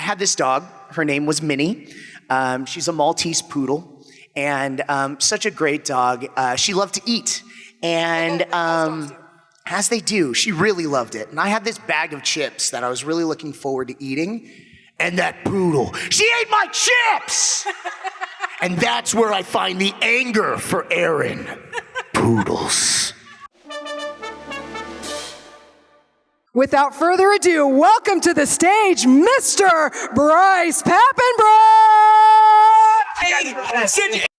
I had this dog. Her name was Minnie. She's a Maltese poodle, and such a great dog. She loved to eat, and as they do, she really loved it. And I had this bag of chips that I was really looking forward to eating, and that poodle, she ate my chips! And that's where I find the anger for Aaron. Poodles. Without further ado, welcome to the stage, Mr. Bryce Papenbrook!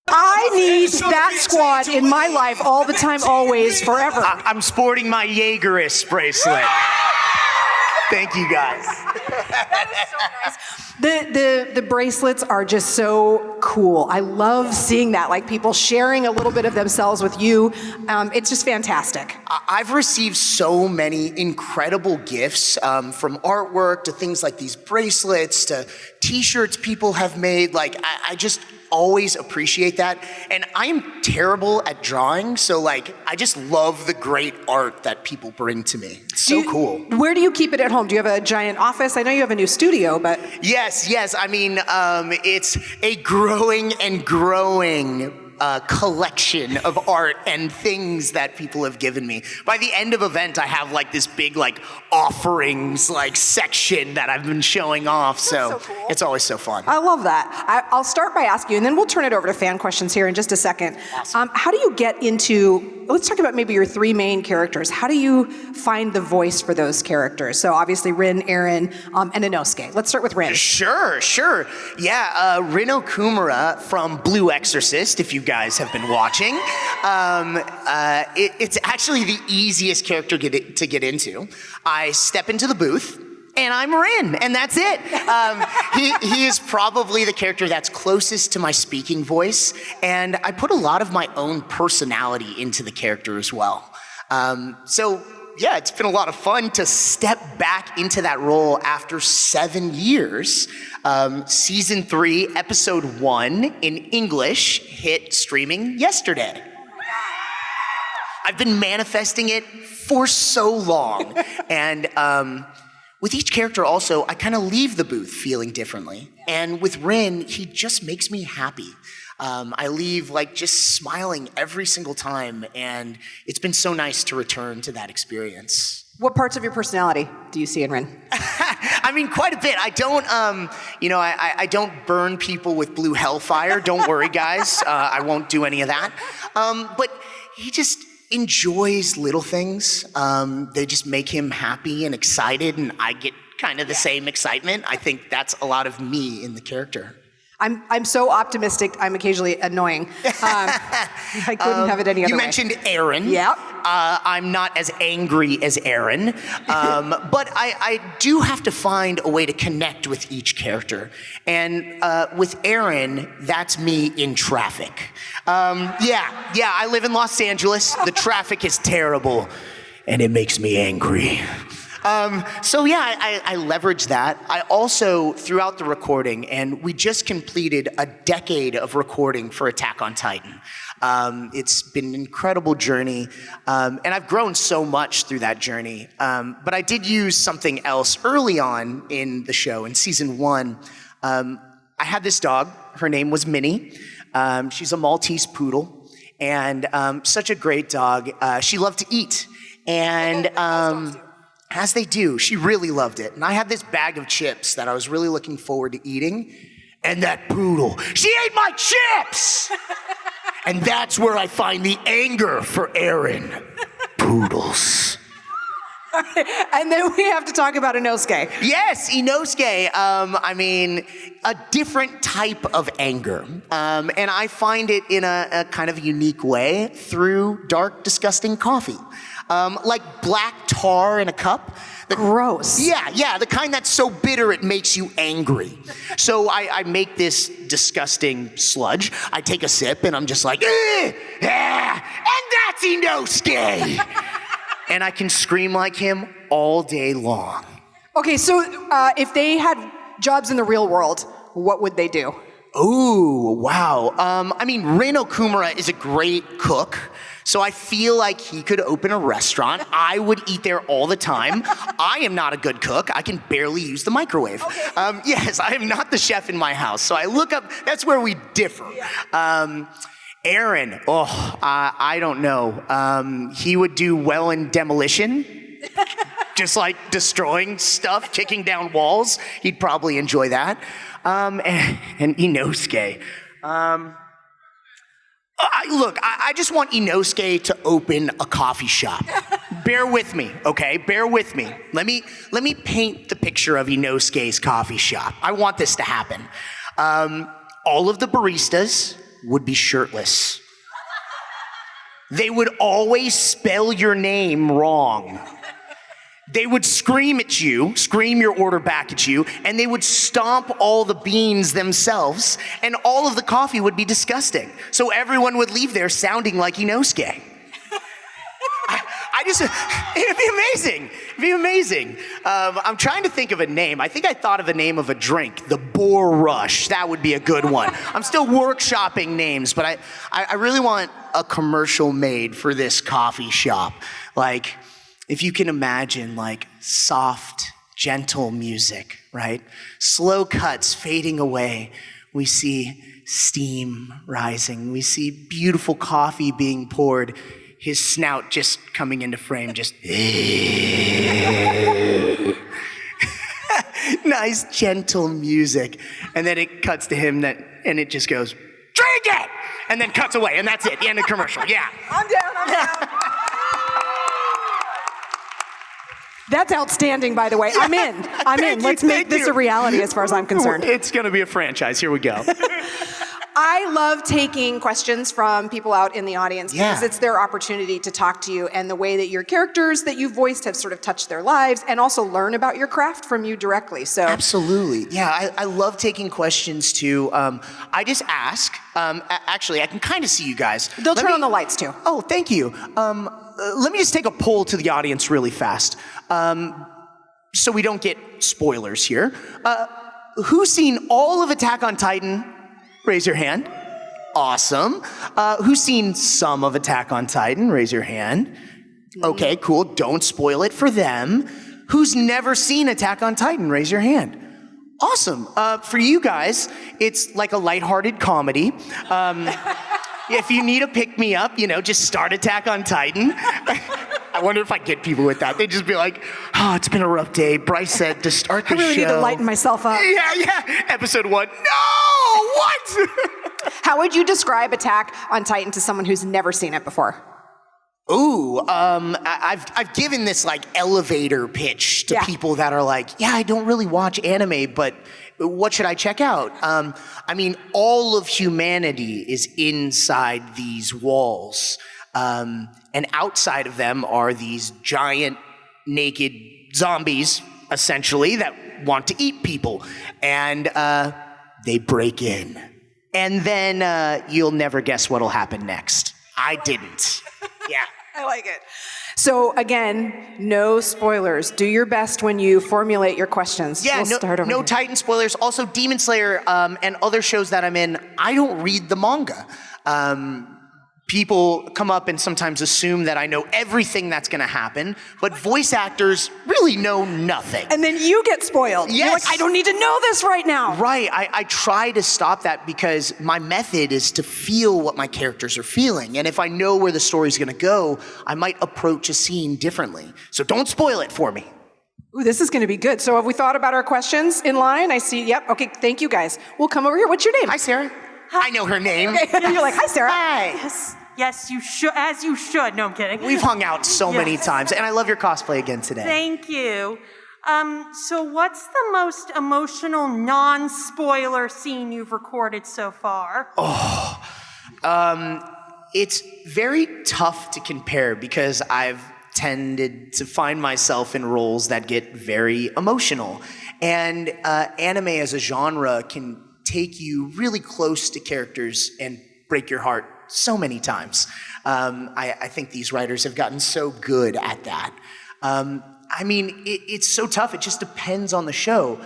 I need that squad in my life all the time, always, forever. I'm sporting my Jaegerist bracelet. Thank you, guys. That is so nice. The bracelets are just so cool. I love seeing that, like people sharing a little bit of themselves with you. It's just fantastic. I've received so many incredible gifts, from artwork to things like these bracelets to t-shirts people have made. Like, I just always appreciate that. And I'm terrible at drawing, so like, I just love the great art that people bring to me. It's so cool. Where do you keep it at home? Do you have a giant office? I know you have a new studio, but... Yes. I mean, it's a growing and growing collection of art and things that people have given me. By the end of event, I have like this big like offerings like section that I've been showing off. So cool. It's always so fun. I love that. I'll start by asking you, and then we'll turn it over to fan questions here in just a second. Awesome. How do you get into, let's talk about maybe your three main characters. How do you find the voice for those characters? So obviously Rin, Aaron, and Inosuke. Let's start with Rin. Sure. Yeah, Rin Okumura from Blue Exorcist, if you guys have been watching. It's actually the easiest character to get into. I step into the booth, and I'm Rin, and that's it. He is probably the character that's closest to my speaking voice, and I put a lot of my own personality into the character as well. So yeah, it's been a lot of fun to step back into that role after 7 years. Season 3, episode 1 in English hit streaming yesterday. I've been manifesting it for so long. And with each character also, I kind of leave the booth feeling differently. And with Rin, he just makes me happy. I leave like just smiling every single time, and it's been so nice to return to that experience. What parts of your personality do you see in Rin? I mean, quite a bit. I don't, I don't burn people with blue hellfire. Don't worry, guys. I won't do any of that. But he just enjoys little things. They just make him happy and excited, and I get kind of the same excitement. I think that's a lot of me in the character. I'm so optimistic, I'm occasionally annoying. I couldn't have it any other way. You mentioned Aaron. Yeah. I'm not as angry as Aaron, but I do have to find a way to connect with each character. And with Aaron, that's me in traffic. I live in Los Angeles. The traffic is terrible, and it makes me angry. I leverage that. I also, throughout the recording, and we just completed a decade of recording for Attack on Titan. It's been an incredible journey, and I've grown so much through that journey. But I did use something else early on in the show, in season 1. I had this dog. Her name was Minnie. She's a Maltese poodle, and such a great dog. She loved to eat, and... as they do, she really loved it. And I had this bag of chips that I was really looking forward to eating, and that poodle, she ate my chips! And that's where I find the anger for Aaron. Poodles. And then we have to talk about Inosuke. Yes, Inosuke. I mean, a different type of anger. And I find it in a kind of unique way through dark, disgusting coffee. Like black tar in a cup. Gross. Yeah, the kind that's so bitter it makes you angry. So I make this disgusting sludge. I take a sip and I'm just like, and that's Inosuke! And I can scream like him all day long. Okay, so if they had jobs in the real world, what would they do? Oh, wow. I mean, Reino Kumara is a great cook, so I feel like he could open a restaurant. I would eat there all the time. I am not a good cook. I can barely use the microwave. Okay. Yes, I am not the chef in my house, so I look up, that's where we differ. Yeah. Aaron, I don't know. He would do well in demolition, just like destroying stuff, kicking down walls. He'd probably enjoy that. And Inosuke. I just want Inosuke to open a coffee shop. Bear with me, okay? Bear with me. Let me paint the picture of Inosuke's coffee shop. I want this to happen. All of the baristas would be shirtless. They would always spell your name wrong. They would scream at you, scream your order back at you, and they would stomp all the beans themselves, and all of the coffee would be disgusting. So everyone would leave there sounding like Inosuke. It'd be amazing. It'd be amazing. I'm trying to think of a name. I think I thought of a name of a drink, the Boar Rush. That would be a good one. I'm still workshopping names, but I really want a commercial made for this coffee shop. Like, if you can imagine, like, soft, gentle music, right? Slow cuts fading away. We see steam rising. We see beautiful coffee being poured. His snout just coming into frame, just nice, gentle music. And then it cuts to him, and it just goes, drink it! And then cuts away, and that's it, the end of commercial, yeah. I'm down. That's outstanding, by the way. I'm in. Let's make this a reality as far as I'm concerned. It's going to be a franchise. Here we go. I love taking questions from people out in the audience because it's their opportunity to talk to you, and the way that your characters that you've voiced have sort of touched their lives, and also learn about your craft from you directly. So absolutely. Yeah, I love taking questions too. I just ask. Actually, I can kind of see you guys. They'll turn on the lights too. Oh, thank you. Let me just take a poll to the audience really fast. So we don't get spoilers here. Who's seen all of Attack on Titan? Raise your hand. Awesome. Who's seen some of Attack on Titan? Raise your hand. Okay, cool. Don't spoil it for them. Who's never seen Attack on Titan? Raise your hand. Awesome. For you guys, it's like a lighthearted comedy. If you need a pick-me-up, just start Attack on Titan. I wonder if I get people with that. They'd just be like, oh, it's been a rough day. Bryce said to start the show. I really need to lighten myself up. Yeah. Episode 1. No! What? How would you describe Attack on Titan to someone who's never seen it before? Ooh, I've given this like elevator pitch to people that are like, yeah, I don't really watch anime, but what should I check out? I mean, all of humanity is inside these walls. And outside of them are these giant, naked zombies, essentially, that want to eat people. And they break in. And then you'll never guess what'll happen next. I didn't. Yeah. I like it. So again, no spoilers. Do your best when you formulate your questions. Yeah, we'll no Titan spoilers. Also, Demon Slayer and other shows that I'm in, I don't read the manga. People come up and sometimes assume that I know everything that's going to happen, but voice actors really know nothing. And then you get spoiled. Yes. You're like, I don't need to know this right now. Right. I try to stop that because my method is to feel what my characters are feeling. And if I know where the story's going to go, I might approach a scene differently. So don't spoil it for me. Ooh, this is going to be good. So have we thought about our questions in line? I see. Yep. Okay. Thank you, guys. We'll come over here. What's your name? Hi, Sarah. Hi. I know her name. Okay. You're like, hi, Sarah. Hi. Yes, you should. As you should. No, I'm kidding. We've hung out so many times, and I love your cosplay again today. Thank you. So what's the most emotional non-spoiler scene you've recorded so far? It's very tough to compare because I've tended to find myself in roles that get very emotional. And anime as a genre can take you really close to characters and break your heart so many times. I think these writers have gotten so good at that. I mean, it's so tough. It just depends on the show.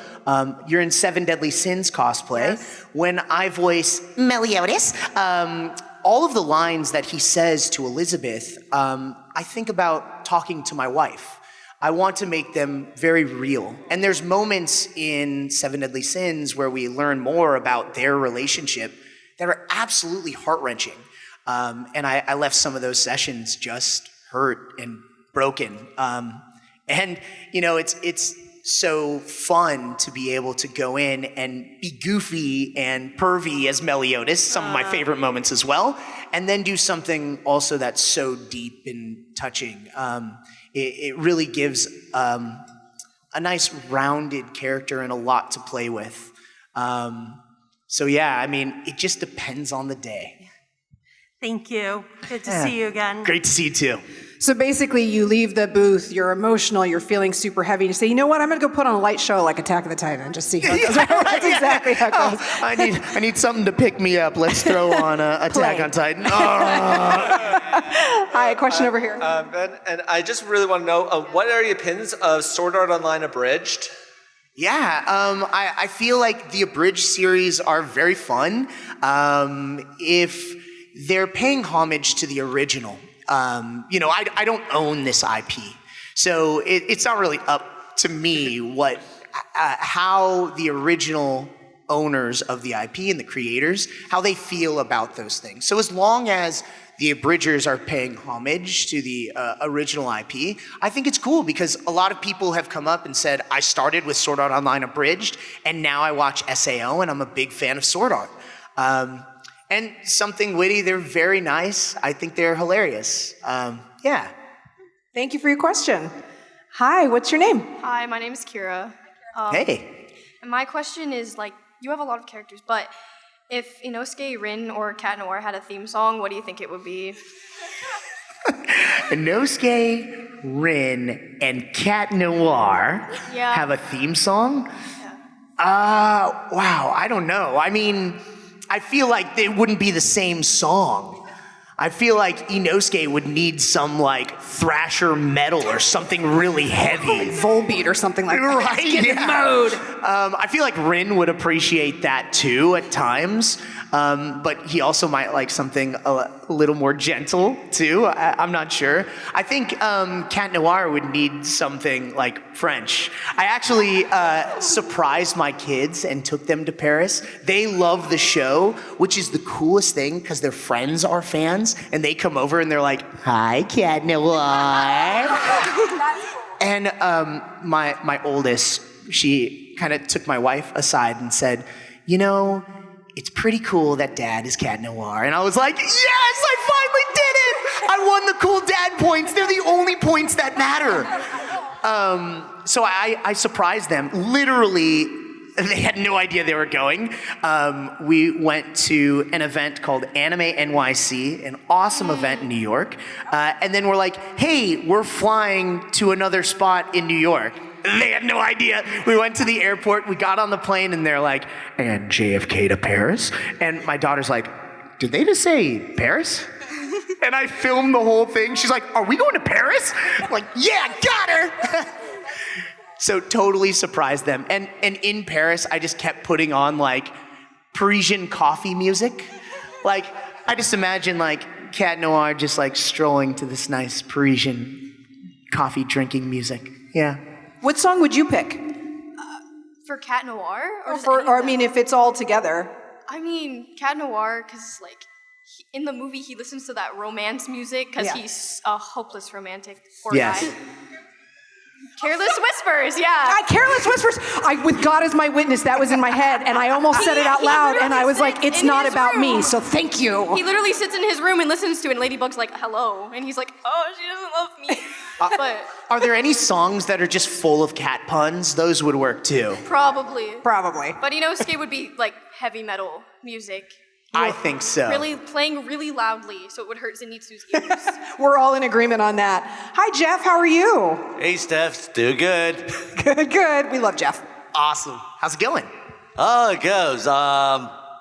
You're in Seven Deadly Sins cosplay. Yes. When I voice Meliodas, all of the lines that he says to Elizabeth, I think about talking to my wife. I want to make them very real. And there's moments in Seven Deadly Sins where we learn more about their relationship that are absolutely heart-wrenching. And I left some of those sessions just hurt and broken. And, you know, it's so fun to be able to go in and be goofy and pervy as Meliodas, some of my favorite moments as well, and then do something also that's so deep and touching. It really gives a nice rounded character and a lot to play with. So yeah, I mean, it just depends on the day. Thank you. Good to see you again. Great to see you too. So basically, you leave the booth, you're emotional, you're feeling super heavy, and you say, you know what, I'm going to go put on a light show like Attack of the Titan and just see how it goes. That's exactly how it goes. I need something to pick me up. Let's throw on Attack on Titan. Hi, a question over here. And I just really want to know, what are your opinions of Sword Art Online Abridged? Yeah, I feel like the Abridged series are very fun if they're paying homage to the original. You know, I don't own this IP, so it's not really up to me what how the original owners of the IP and the creators, how they feel about those things. So as long as the Abridgers are paying homage to the original IP, I think it's cool because a lot of people have come up and said, I started with Sword Art Online Abridged, and now I watch SAO, and I'm a big fan of Sword Art. And something witty, they're very nice. I think they're hilarious. Yeah. Thank you for your question. Hi, what's your name? Hi, my name is Kira. Hey. And my question is, like, you have a lot of characters, but if Inosuke, Rin, or Cat Noir had a theme song, what do you think it would be? Inosuke, Rin, and Cat Noir have a theme song? Yeah. Wow, I don't know. I mean, I feel like it wouldn't be the same song. I feel like Inosuke would need some like thrasher metal or something really heavy. Volbeat or something like that. Right, Get in mode. I feel like Rin would appreciate that too at times, but he also might like something a little more gentle too. I'm not sure. I think Cat Noir would need something like French. I actually surprised my kids and took them to Paris. They love the show, which is the coolest thing because their friends are fans, and they come over and they're like, "Hi, Cat Noir." And my oldest, she kind of took my wife aside and said, you know, it's pretty cool that Dad is Cat Noir. And I was like, yes, I finally did it! I won the cool dad points. They're the only points that matter. So I surprised them. Literally, they had no idea they were going. We went to an event called Anime NYC, an awesome event in New York. And then we're like, hey, we're flying to another spot in New York. They had no idea. We went to the airport, we got on the plane, and they're like, and JFK to Paris? And my daughter's like, did they just say Paris? And I filmed the whole thing. She's like, are we going to Paris? I'm like, yeah, got her. So totally surprised them. And in Paris, I just kept putting on like Parisian coffee music. Like, I just imagine like Cat Noir just like strolling to this nice Parisian coffee drinking music. Yeah. What song would you pick? For Cat Noir? Or I mean, if it's all together. I mean, Cat Noir, because, like, in the movie, he listens to that romance music because he's a hopeless romantic. Poor guy. Careless Whispers, Careless Whispers. With God as my witness, that was in my head, and I almost said it out loud, and I was like, it's not about me, so thank you. He literally sits in his room and listens to it, and Ladybug's like, hello. And he's like, oh, she doesn't love me. But are there any songs that are just full of cat puns? Those would work too. Probably. But Inosuke would be like heavy metal music. I think so. Really playing really loudly, so it would hurt Zenitsu's ears. We're all in agreement on that. Hi, Jeff. How are you? Hey, Steph. Doing good. Good. We love Jeff. Awesome. How's it going? Oh, it goes.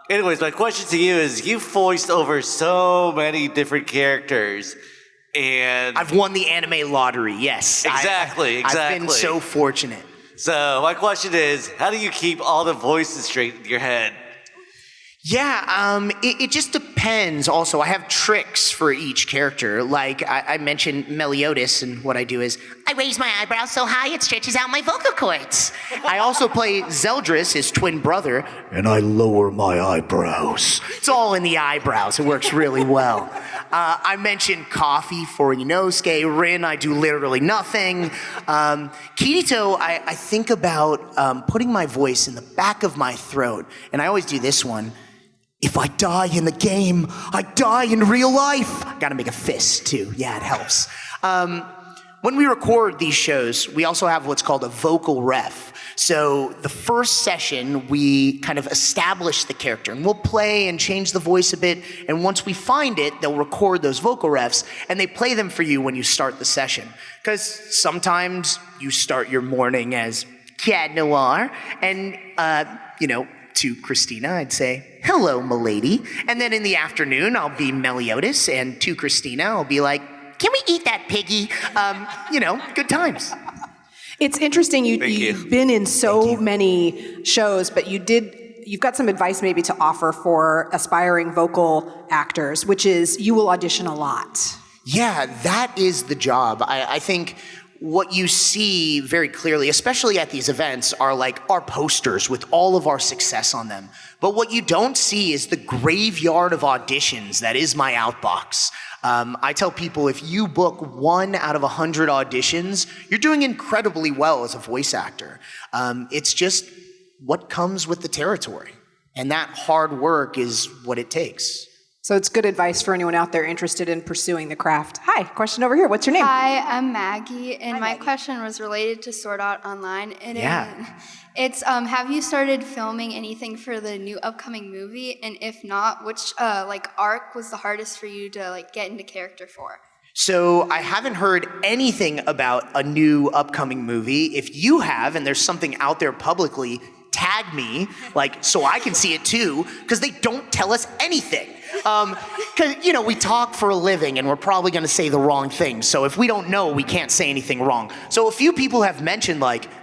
Anyways, my question to you is, you've voiced over so many different characters, And I've won the anime lottery, yes. Exactly. I've been so fortunate. So my question is, how do you keep all the voices straight in your head? Yeah, it just depends. Also, I have tricks for each character. Like I mentioned Meliodas, and what I do is I raise my eyebrows so high it stretches out my vocal cords. I also play Zeldris, his twin brother, and I lower my eyebrows. It's all in the eyebrows. It works really well. I mentioned Coffee for Inosuke. Rin, I do literally nothing. Kirito, I think about putting my voice in the back of my throat, and I always do this one. If I die in the game, I die in real life. Gotta make a fist too. Yeah, it helps. When we record these shows, we also have what's called a vocal ref. So the first session, we kind of establish the character, and we'll play and change the voice a bit, and once we find it, they'll record those vocal refs, and they play them for you when you start the session. Because sometimes you start your morning as Cat Noir, and, to Christina, I'd say, hello, m'lady. And then in the afternoon, I'll be Meliodas, and to Christina, I'll be like, can we eat that piggy? Good times. It's interesting, you've been in so many shows, but you've got some advice maybe to offer for aspiring vocal actors, which is you will audition a lot. Yeah, that is the job. I think what you see very clearly, especially at these events, are like our posters with all of our success on them. But what you don't see is the graveyard of auditions that is my outbox. I tell people if you book 1 out of 100 auditions, you're doing incredibly well as a voice actor. It's just what comes with the territory. And that hard work is what it takes. So it's good advice for anyone out there interested in pursuing the craft. Hi, question over here. What's your name? Hi, I'm Maggie, and my question was related to Sword Art Online. And it's have you started filming anything for the new upcoming movie? And if not, which arc was the hardest for you to get into character for? So I haven't heard anything about a new upcoming movie. If you have, and there's something out there publicly, tag me, so I can see it too, because they don't tell us anything. Because, we talk for a living and we're probably going to say the wrong thing. So if we don't know, we can't say anything wrong. So a few people have mentioned,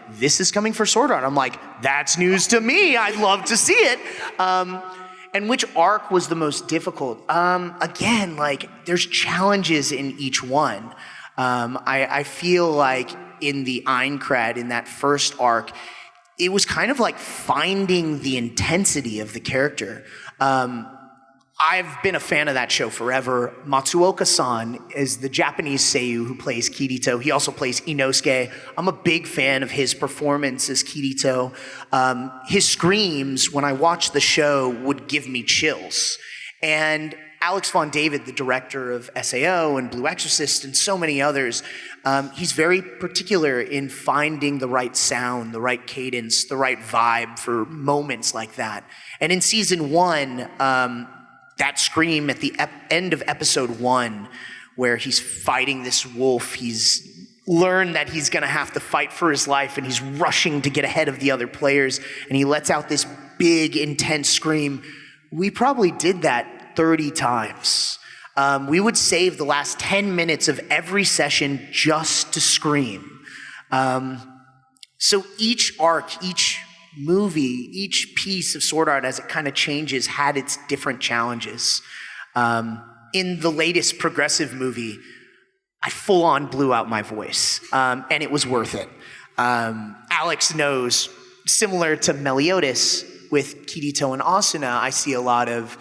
this is coming for Sword Art. I'm like, that's news to me. I'd love to see it. And which arc was the most difficult? Again, there's challenges in each one. I feel like in the Aincrad, in that first arc, it was kind of like finding the intensity of the character. I've been a fan of that show forever. Matsuoka-san is the Japanese seiyuu who plays Kirito. He also plays Inosuke. I'm a big fan of his performance as Kirito. His screams, when I watched the show, would give me chills. And Alex von David, the director of SAO and Blue Exorcist and so many others, he's very particular in finding the right sound, the right cadence, the right vibe for moments like that. And in season 1, that scream at the end of episode 1, where he's fighting this wolf, he's learned that he's gonna have to fight for his life, and he's rushing to get ahead of the other players, and he lets out this big, intense scream. We probably did that 30 times. We would save the last 10 minutes of every session just to scream. So each arc, each movie, each piece of Sword Art as it kind of changes had its different challenges. In the latest progressive movie, I full on blew out my voice, and it was worth it. Alex knows, similar to Meliodas with Kirito and Asuna, I see a lot of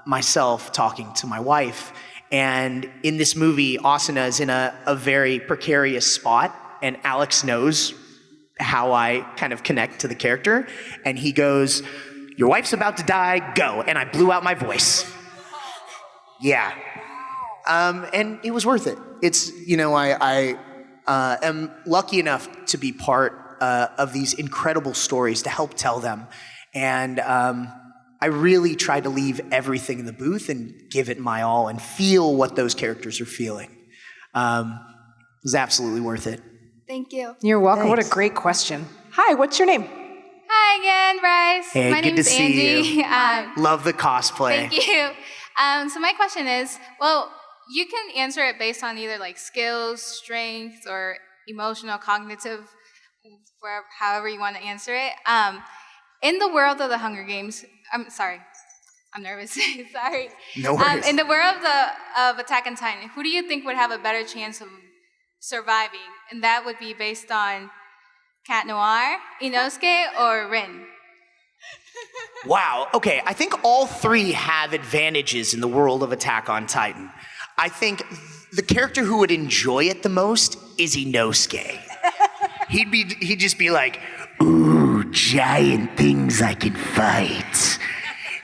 myself talking to my wife. And in this movie, Asuna is in a very precarious spot, and Alex knows how I kind of connect to the character, and he goes, your wife's about to die, go. And I blew out my voice. Yeah. And it was worth it. It's, I am lucky enough to be part of these incredible stories, to help tell them. And I really try to leave everything in the booth and give it my all and feel what those characters are feeling. It was absolutely worth it. Thank you. You're welcome. Thanks. What a great question. Hi, what's your name? Hi again, Bryce. Hey, my good name's to see Angie. you. Love the cosplay. Thank you. So my question is, you can answer it based on either like skills, strength, or emotional, cognitive, however you want to answer it. In the world of the Hunger Games, I'm sorry, I'm nervous. Sorry. No worries. In the world of Attack on Titan, who do you think would have a better chance of surviving? And that would be based on Cat Noir, Inosuke, or Rin. Wow. Okay, I think all three have advantages in the world of Attack on Titan. I think the character who would enjoy it the most is Inosuke. He'd just be like, "Ooh, giant things I can fight.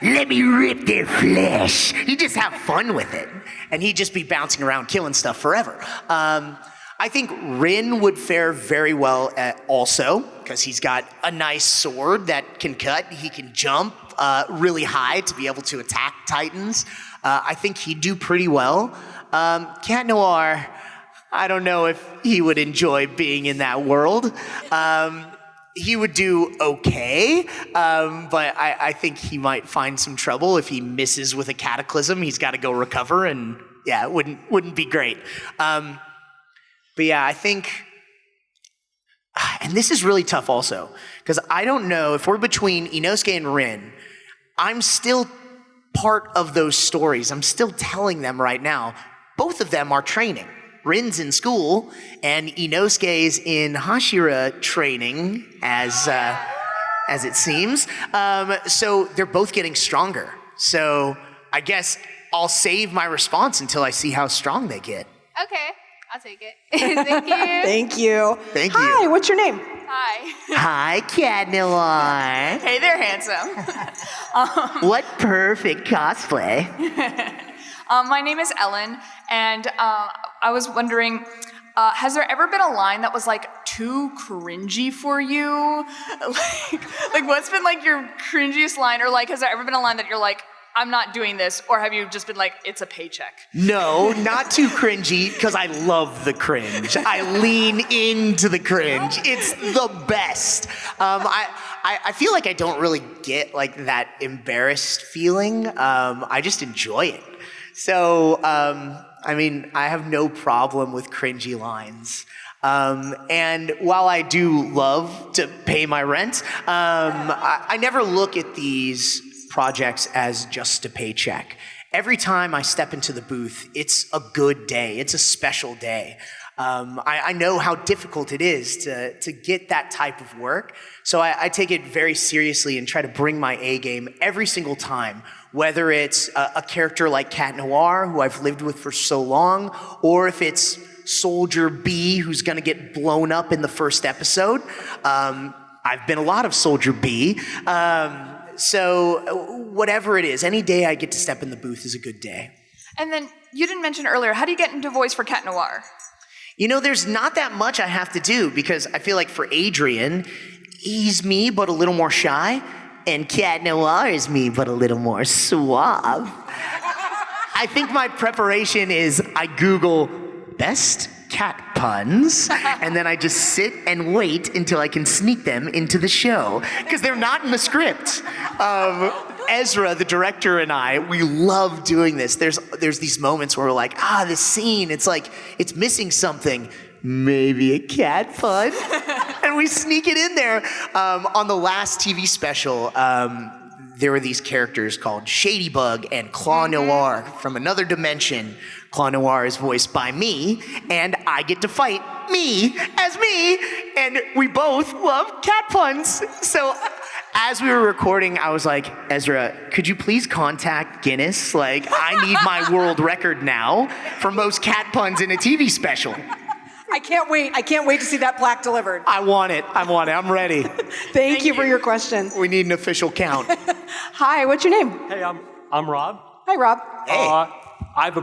Let me rip their flesh." He'd just have fun with it, and he'd just be bouncing around killing stuff forever. I think Rin would fare very well also, because he's got a nice sword that can cut. He can jump really high to be able to attack Titans. I think he'd do pretty well. Cat Noir, I don't know if he would enjoy being in that world. He would do okay, but I think he might find some trouble if he misses with a cataclysm. He's got to go recover, and yeah, it wouldn't be great. But yeah, I think, and this is really tough also, because I don't know if we're between Inosuke and Rin. I'm still part of those stories. I'm still telling them right now. Both of them are training. Rin's in school, and Inosuke's in Hashira training, as it seems. So they're both getting stronger. So I guess I'll save my response until I see how strong they get. Okay, I'll take it. Thank you. Thank you. Thank you. Hi, what's your name? Hi. Hi, Cat Noir. Hey there, handsome. What perfect cosplay. My name is Ellen, and I was wondering, has there ever been a line that was like too cringy for you? like what's been like your cringiest line, or like has there ever been a line that you're like, I'm not doing this, or have you just been like, it's a paycheck? No, not too cringy, because I love the cringe. I lean into the cringe. It's the best. I feel like I don't really get like that embarrassed feeling. I just enjoy it. So, I mean, I have no problem with cringy lines. And while I do love to pay my rent, I never look at these projects as just a paycheck. Every time I step into the booth, it's a good day. It's a special day. I know how difficult it is to get that type of work, so I take it very seriously and try to bring my A game every single time, whether it's a character like Cat Noir, who I've lived with for so long, or if it's Soldier B, who's gonna get blown up in the first episode. I've been a lot of Soldier B. So whatever it is, any day I get to step in the booth is a good day. And then you didn't mention earlier, how do you get into voice for Cat Noir? You know, there's not that much I have to do, because I feel like for Adrian, he's me, but a little more shy, and Cat Noir is me, but a little more suave. I think my preparation is I Google best cat puns, and then I just sit and wait until I can sneak them into the show, because they're not in the script. Ezra, the director, and I, we love doing this. There's these moments where we're like, this scene, it's like, it's missing something. Maybe a cat pun? And we sneak it in there. On the last TV special, there were these characters called Ladybug and Claw Noir from another dimension. Claw Noir is voiced by me, and I get to fight me as me, and we both love cat puns. So as we were recording, I was like, Ezra, could you please contact Guinness? Like, I need my world record now for most cat puns in a TV special. I can't wait. I can't wait to see that plaque delivered. I want it. I'm ready. Thank you for your question. We need an official count. Hi, what's your name? Hey, I'm Rob. Hi, Rob. Hey. I have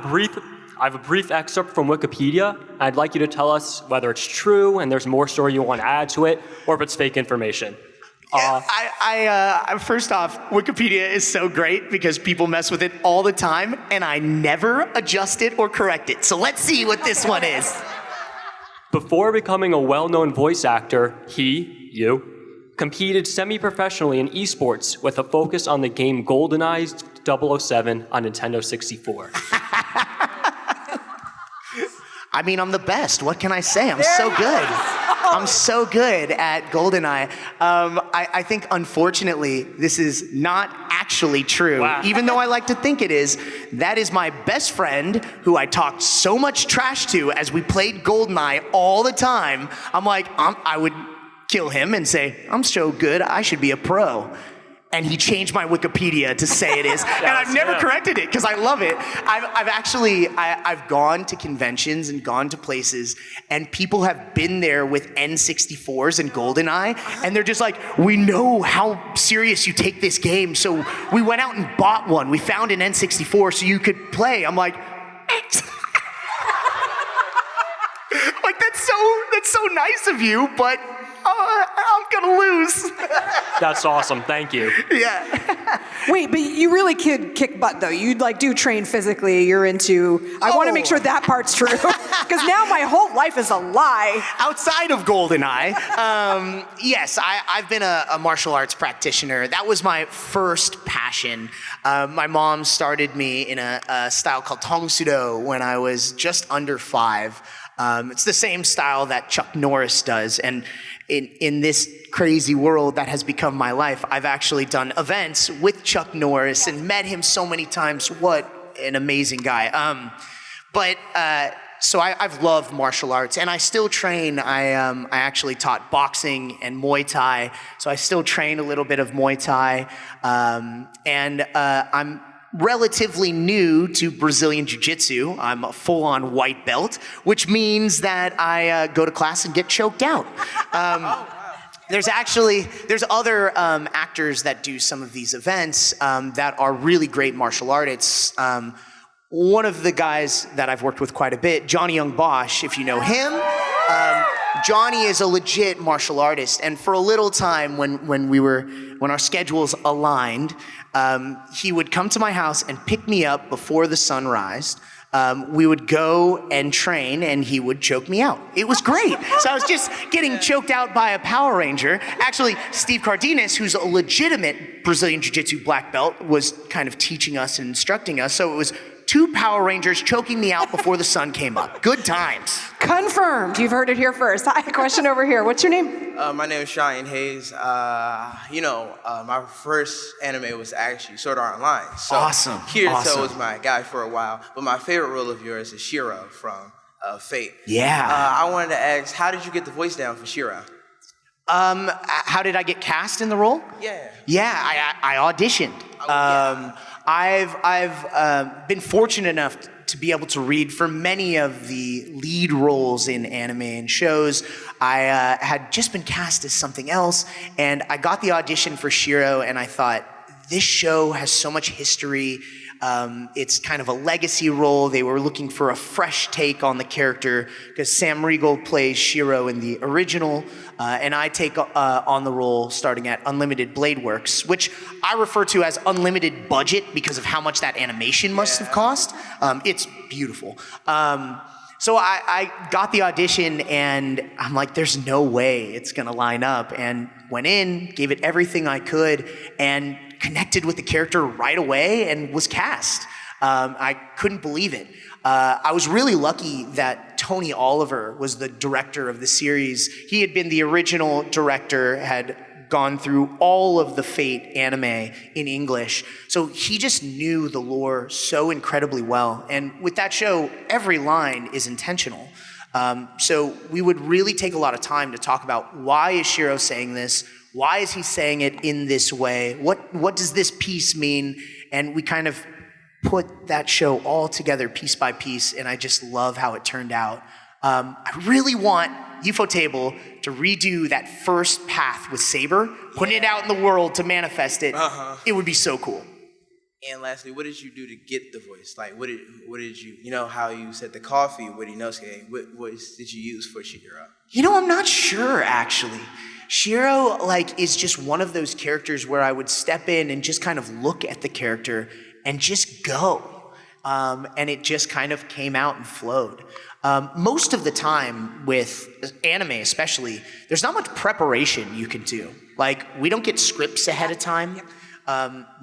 a brief excerpt from Wikipedia. I'd like you to tell us whether it's true and there's more story you want to add to it, or if it's fake information. First off, Wikipedia is so great because people mess with it all the time, and I never adjust it or correct it. So let's see what this one is. Before becoming a well-known voice actor, you, competed semi-professionally in esports with a focus on the game GoldenEye 007 on Nintendo 64. I mean, I'm the best. What can I say? I'm so good. I'm so good at GoldenEye. I think, unfortunately, this is not actually true. Wow. Even though I like to think it is. That is my best friend who I talked so much trash to as we played GoldenEye all the time. I'm like, I would kill him and say, I'm so good, I should be a pro. And he changed my Wikipedia to say it is. And I've never corrected it because I love it. I've gone to conventions and gone to places, and people have been there with N64s and GoldenEye, and they're just like, we know how serious you take this game, so we went out and bought one. We found an N64 so you could play. I'm like, like that's so nice of you, but I'm gonna lose. That's awesome. Thank you. Yeah. Wait, but you really could kick butt, though. You do train physically. You're into. I want to make sure that part's true, because now my whole life is a lie. Outside of GoldenEye, yes, I've been a martial arts practitioner. That was my first passion. My mom started me in a style called Tong Sudo when I was just under 5. It's the same style that Chuck Norris does, and in this crazy world that has become my life, I've actually done events with Chuck Norris and met him so many times. What an amazing guy. So I've loved martial arts, and I still train. I actually taught boxing and Muay Thai, so I still train a little bit of Muay Thai, and I'm relatively new to Brazilian Jiu-Jitsu. I'm a full-on white belt, which means that I go to class and get choked out. There's other actors that do some of these events that are really great martial artists. One of the guys that I've worked with quite a bit, Johnny Young Bosch, if you know him, Johnny is a legit martial artist, and for a little time when our schedules aligned, he would come to my house and pick me up before the sun rised. We would go and train, and he would choke me out. It was great. So I was just getting choked out by a Power Ranger. Actually, Steve Cardenas, who's a legitimate Brazilian Jiu-Jitsu black belt, was kind of teaching us and instructing us. So it was 2 Power Rangers choking me out before the sun came up. Good times. Confirmed. You've heard it here first. Hi, question over here. What's your name? My name is Cheyenne Hayes. My first anime was actually Sword Art Online. So awesome. Kirito was my guy for a while, but my favorite role of yours is Shiro from Fate. Yeah. I wanted to ask, how did you get the voice down for Shiro? How did I get cast in the role? Yeah. Yeah, I auditioned. I've been fortunate enough to be able to read for many of the lead roles in anime and shows. I had just been cast as something else, and I got the audition for Shiro, and I thought, this show has so much history. It's kind of a legacy role. They were looking for a fresh take on the character because Sam Riegel plays Shiro in the original, and I take on the role starting at Unlimited Blade Works, which I refer to as unlimited budget because of how much that animation must have cost. It's beautiful. So I got the audition, and I'm like, there's no way it's gonna line up, and went in, gave it everything I could, and connected with the character right away and was cast. I couldn't believe it. I was really lucky that Tony Oliver was the director of the series. He had been the original director, had gone through all of the Fate anime in English. So he just knew the lore so incredibly well. And with that show, every line is intentional. So we would really take a lot of time to talk about, why is Shiro saying this? Why is he saying it in this way? What does this piece mean? And we kind of put that show all together piece by piece, and I just love how it turned out. I really want Ufotable to redo that first path with Saber, putting it out in the world to manifest it. It would be so cool. And lastly, what did you do to get the voice? Like, what did you know how you said the coffee with Inosuke? What voice did you use for Shiro? I'm not sure, actually. Shiro, is just one of those characters where I would step in and just kind of look at the character and just go. And it just kind of came out and flowed. Most of the time with anime especially, there's not much preparation you can do. We don't get scripts ahead of time.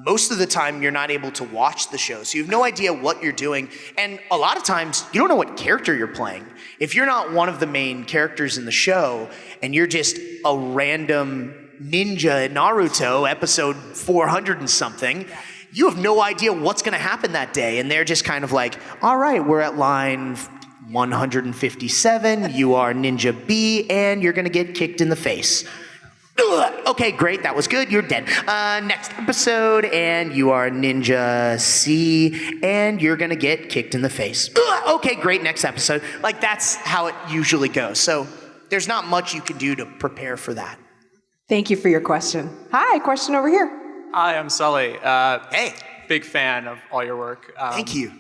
most of the time you're not able to watch the show. So you have no idea what you're doing. And a lot of times you don't know what character you're playing. If you're not one of the main characters in the show and you're just a random ninja in Naruto, episode 400 and something, you have no idea what's going to happen that day. And they're just kind of like, all right, we're at line 157, you are Ninja B, and you're going to get kicked in the face. Okay, great, that was good, you're dead. Next episode, and you are Ninja C, and you're gonna get kicked in the face. Okay, great, next episode. Like, that's how it usually goes. So there's not much you can do to prepare for that. Thank you for your question. Hi, question over here. Hi, I'm Sully. Hey. Big fan of all your work. Thank you.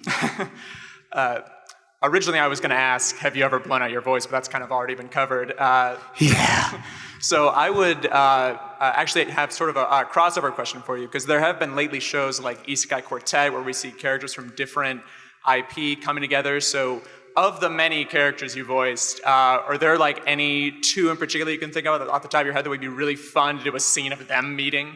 Originally, I was going to ask, have you ever blown out your voice? But that's kind of already been covered. Yeah. So I would actually have sort of a crossover question for you, because there have been lately shows like Isekai Quartet where we see characters from different IP coming together. So of the many characters you voiced, are there like any two in particular you can think of off the top of your head that would be really fun to do a scene of them meeting?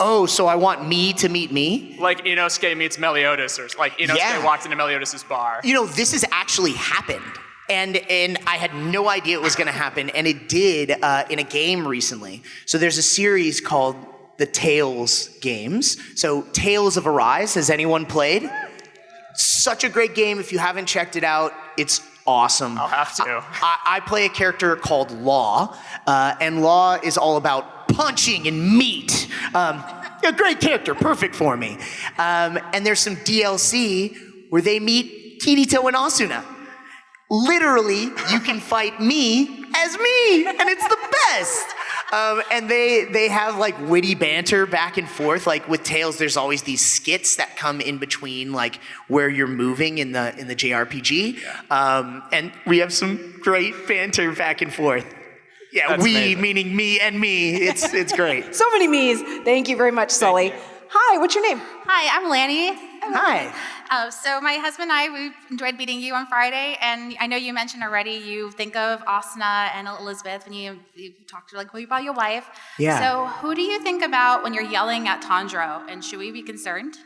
Oh, so I want me to meet me? Like Inosuke meets Meliodas, or like Inosuke walks into Meliodas' bar. You know, this has actually happened. And I had no idea it was going to happen, and it did in a game recently. So there's a series called the Tales games. So Tales of Arise, has anyone played? Such a great game. If you haven't checked it out, it's awesome. I'll have to. I play a character called Law, and Law is all about punching and meat. A great character, perfect for me. And there's some DLC where they meet Kirito and Asuna. Literally, you can fight me as me, and it's the best. And they have like witty banter back and forth. Like with Tales, there's always these skits that come in between, like where you're moving in the JRPG. And we have some great banter back and forth. Yeah, That's we amazing. meaning me and me. It's great. So many me's. Thank you very much, Sully. Hi, what's your name? Hi, I'm Lanny. Hi. So my husband and I, we enjoyed meeting you on Friday, and I know you mentioned already you think of Asuna and Elizabeth when you talk to about your wife. Yeah. So who do you think about when you're yelling at Tanjiro, and should we be concerned?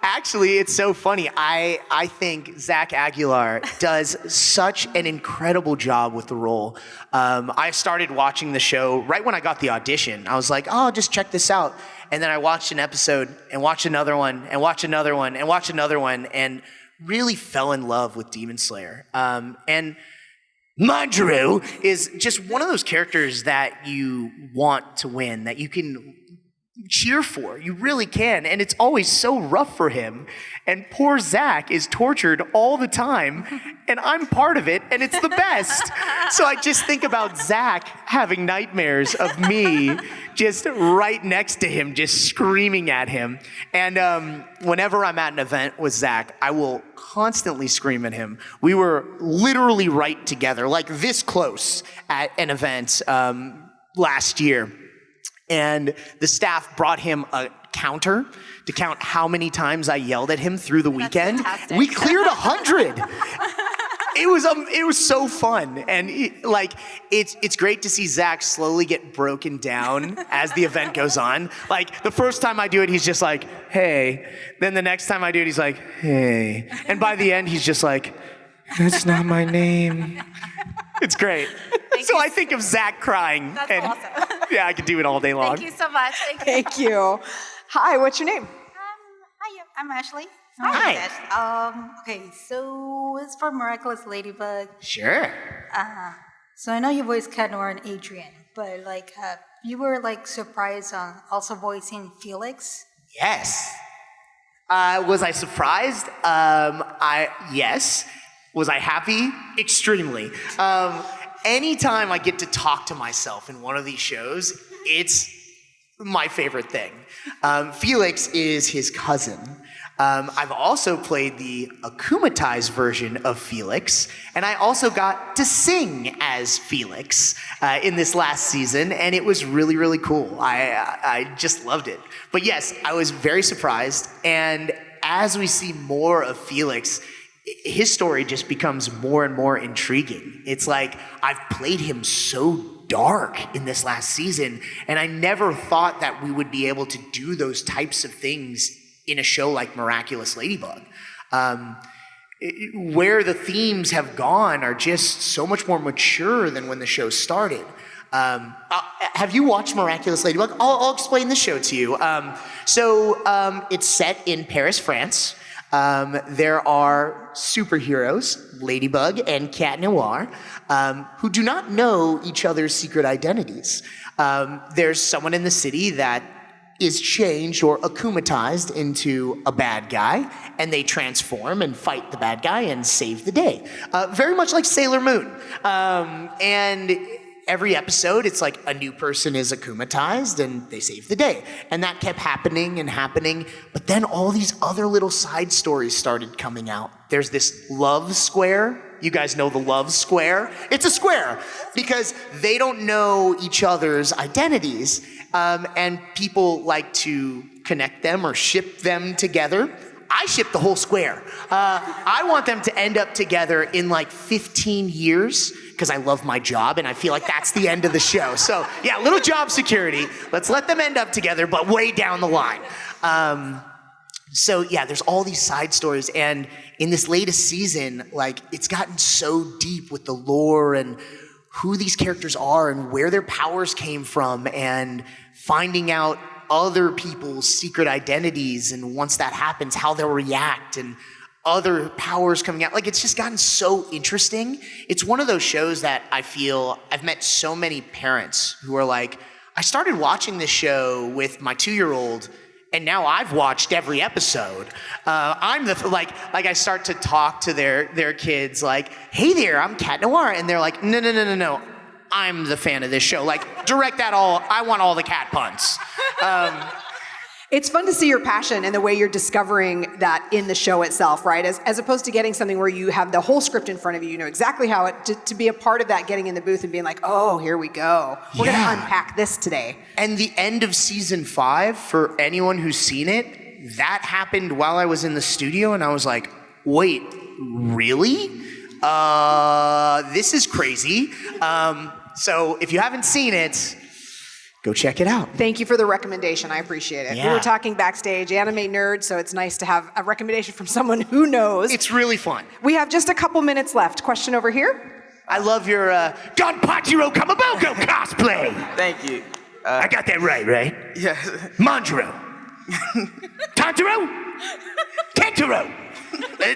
Actually, it's so funny. I think Zach Aguilar does such an incredible job with the role. I started watching the show right when I got the audition. I was like, oh, just check this out. And then I watched an episode and watched another one and watched another one and watched another one and really fell in love with Demon Slayer. And Manjiro is just one of those characters that you want to win, that you can cheer for. You really can. And it's always so rough for him. And poor Zach is tortured all the time. And I'm part of it. And it's the best. So I just think about Zach having nightmares of me just right next to him, just screaming at him. And whenever I'm at an event with Zach, I will constantly scream at him. We were literally right together, like this close at an event last year. And the staff brought him a counter to count how many times I yelled at him through the weekend. We cleared 100. It was so fun, and it's great to see Zach slowly get broken down as the event goes on. Like the first time I do it, he's just like, "Hey." Then the next time I do it, he's like, "Hey." And by the end, he's just like, "That's not my name." It's great. So I think of Zach crying. That's and awesome. Yeah, I could do it all day long. Thank you so much. Thank you. Hi, what's your name? Hi, I'm Ashley. Hi. Okay, so it's for Miraculous Ladybug. Sure. So I know you voiced Cat Noir and Adrian, but you were surprised on also voicing Felix. Yes. Was I surprised? Yes. Was I happy? Extremely. Anytime I get to talk to myself in one of these shows, it's my favorite thing. Felix is his cousin. I've also played the akumatized version of Felix, and I also got to sing as Felix in this last season, and it was really, really cool. I just loved it. But yes, I was very surprised, and as we see more of Felix, his story just becomes more and more intriguing. It's like I've played him so dark in this last season, and I never thought that we would be able to do those types of things in a show like Miraculous Ladybug. Where the themes have gone are just so much more mature than when the show started. Have you watched Miraculous Ladybug? I'll explain the show to you. It's set in Paris, France. There are superheroes, Ladybug and Cat Noir, who do not know each other's secret identities. There's someone in the city that is changed or akumatized into a bad guy, and they transform and fight the bad guy and save the day. Very much like Sailor Moon. And every episode, it's like a new person is akumatized and they save the day. And that kept happening and happening. But then all these other little side stories started coming out. There's this love square. You guys know the love square? It's a square because they don't know each other's identities. And people like to connect them or ship them together. I ship the whole square. I want them to end up together in like 15 years because I love my job and I feel like that's the end of the show. So yeah, little job security. Let's let them end up together, but way down the line. So yeah, there's all these side stories. And in this latest season, like it's gotten so deep with the lore and who these characters are and where their powers came from and finding out other people's secret identities, and once that happens, how they'll react and other powers coming out. Like, it's just gotten so interesting. It's one of those shows that I feel I've met so many parents who are like, I started watching this show with my 2-year-old, and now I've watched every episode. I'm the, like I start to talk to their kids like, hey there, I'm Cat Noir. And they're like, no. I'm the fan of this show. Like, direct that all. I want all the cat puns. It's fun to see your passion and the way you're discovering that in the show itself, right? As opposed to getting something where you have the whole script in front of you, you know exactly how it, to be a part of that, getting in the booth and being like, oh, here we go. We're going to unpack this today. And the end of season 5, for anyone who's seen it, that happened while I was in the studio, and I was like, wait, really? This is crazy. So if you haven't seen it, go check it out. Thank you for the recommendation. I appreciate it. Yeah. We were talking backstage, anime nerd, so it's nice to have a recommendation from someone who knows. It's really fun. We have just a couple minutes left. Question over here? I love your Don Pachiro Kamaboko cosplay. Thank you. I got that right? Yes. Manjiro. Tantaro? Tantaro.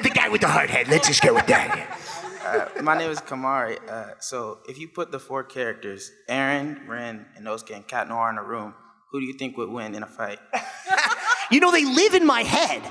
The guy with the hard head. Let's just go with that. My name is Kamari. So if you put the 4 characters, Aaron, Ren, Inosuke, and Cat Noir in a room, who do you think would win in a fight? You know, they live in my head.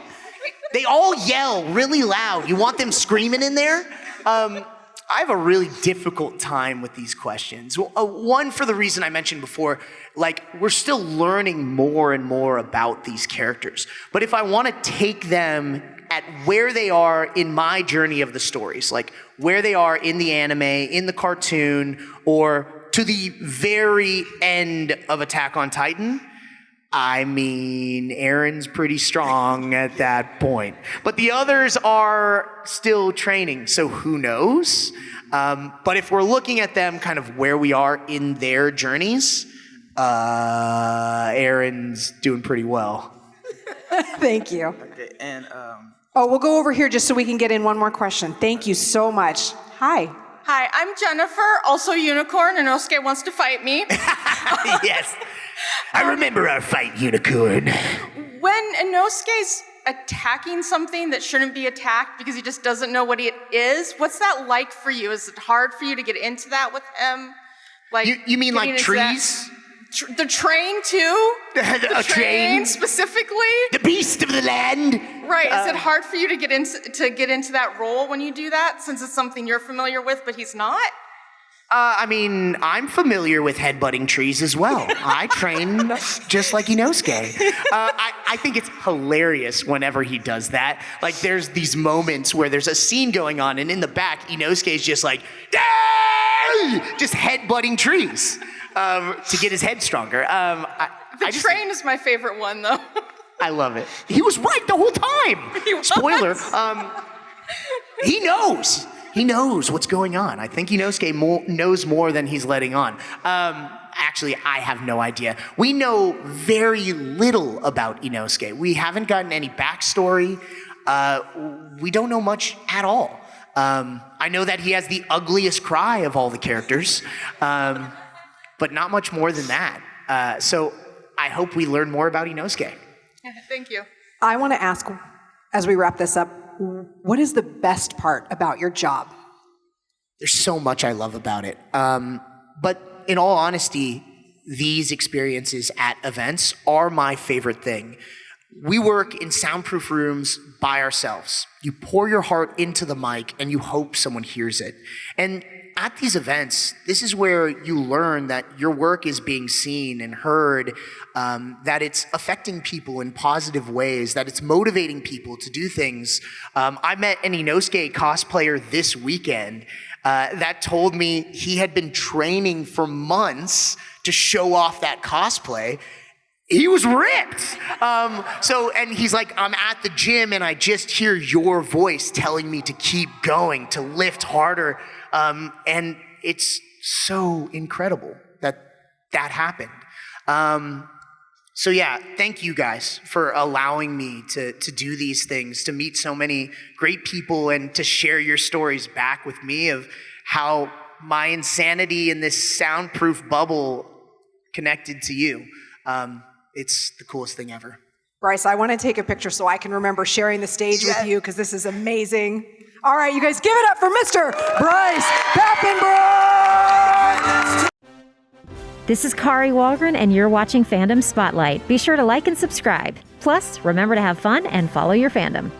They all yell really loud. You want them screaming in there? I have a really difficult time with these questions. One, for the reason I mentioned before, like, we're still learning more and more about these characters. But if I want to take them at where they are in my journey of the stories, like where they are in the anime, in the cartoon, or to the very end of Attack on Titan, I mean, Aaron's pretty strong at that point. But the others are still training, so who knows? But if we're looking at them kind of where we are in their journeys, Aaron's doing pretty well. Thank you. Okay, and we'll go over here just so we can get in one more question. Thank you so much. Hi. Hi, I'm Jennifer, also unicorn, and Inosuke wants to fight me. Yes. I remember our fight, unicorn. When Inosuke's attacking something that shouldn't be attacked because he just doesn't know what it is, what's that like for you? Is it hard for you to get into that with him? Like, you mean like trees? The train too? A train specifically? The beast of the land? Right, is it hard for you to get into that role when you do that, since it's something you're familiar with, but he's not? I mean, I'm familiar with headbutting trees as well. I train just like Inosuke. I think it's hilarious whenever he does that. Like, there's these moments where there's a scene going on, and in the back, Inosuke's just like, just headbutting trees to get his head stronger. The train is my favorite one, though. I love it. He was right the whole time. Spoiler. He knows. He knows what's going on. I think Inosuke knows more than he's letting on. Actually, I have no idea. We know very little about Inosuke. We haven't gotten any backstory. We don't know much at all. I know that he has the ugliest cry of all the characters, but not much more than that. So I hope we learn more about Inosuke. Thank you. I want to ask, as we wrap this up, what is the best part about your job? There's so much I love about it. But in all honesty, these experiences at events are my favorite thing. We work in soundproof rooms by ourselves. You pour your heart into the mic and you hope someone hears it. And at these events, this is where you learn that your work is being seen and heard, that it's affecting people in positive ways, that it's motivating people to do things. I met an Inosuke cosplayer this weekend that told me he had been training for months to show off that cosplay. He was ripped. And he's like, I'm at the gym and I just hear your voice telling me to keep going, to lift harder. And it's so incredible that happened. So yeah, thank you guys for allowing me to do these things, to meet so many great people and to share your stories back with me of how my insanity in this soundproof bubble connected to you. It's the coolest thing ever. Bryce, I want to take a picture so I can remember sharing the stage with you because this is amazing. All right, you guys, give it up for Mr. Bryce Papenbrook! This is Kari Walgren, and you're watching Fandom Spotlight. Be sure to like and subscribe. Plus, remember to have fun and follow your fandom.